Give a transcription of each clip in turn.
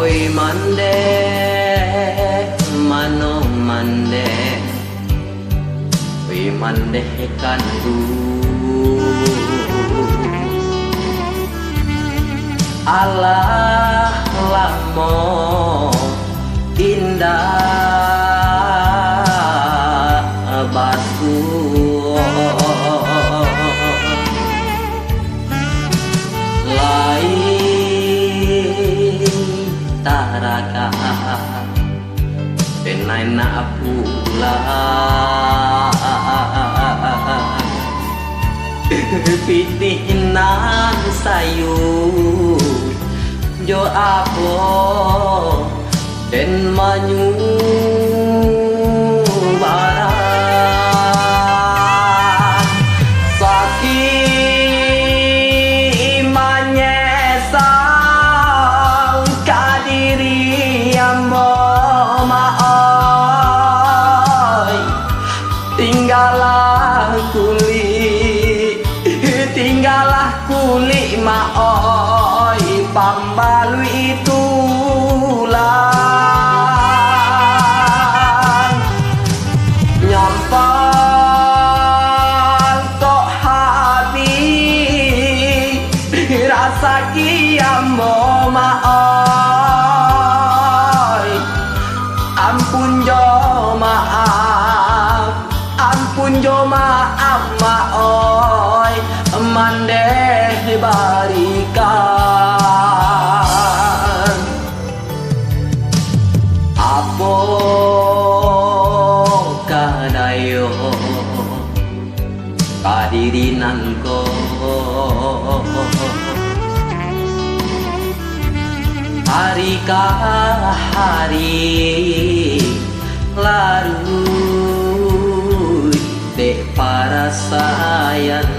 Oi mande mano mande, oi mande kandu Allah lamo indah batu lain taraka penai na pula pitih nan sayu jo apo den manyu barang sakit menyesal kadiri ambo maoi tinggalah kulit maoi pambalui tulang nyampang tok habis rasa kiambo maoi ampun jo maaf maoi mandeh barikan apo kadayo kadirinanko hari ka hari larut dek para sayang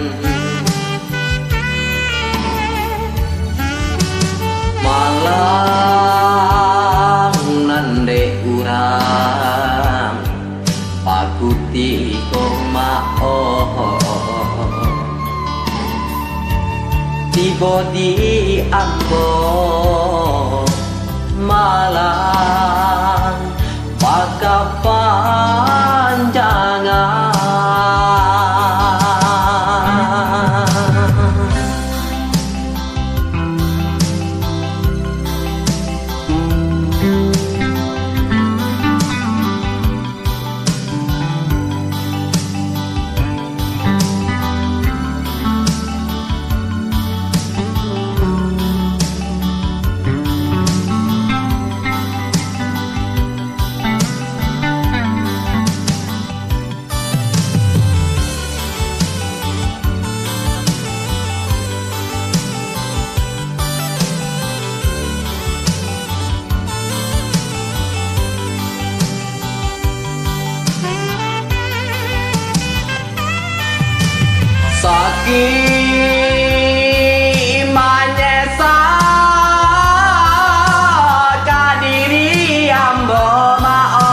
malang nande urang pakuti komao tiba di ambo malang pakapanjangan sakit menyesal kadiri ambo maoi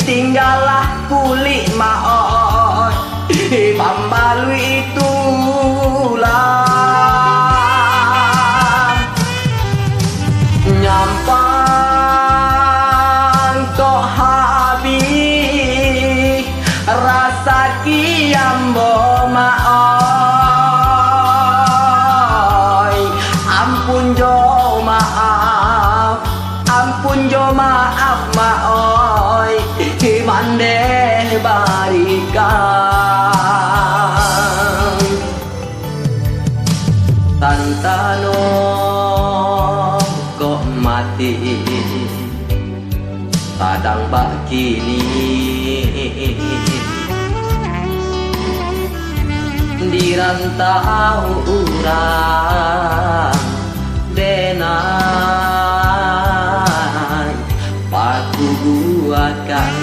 tinggalah kulit maoi pambalui tulang nyampang kok habis rasa kiambo maoi ampun jo maaf maoi mande barikan tantano kok mati kadang bak kini dirantau urang denai paku buatkan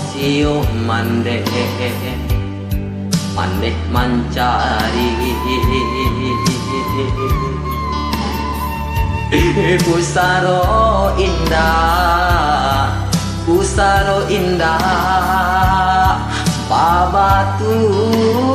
sio mandeh mencari pusaro indah saro indah babaturan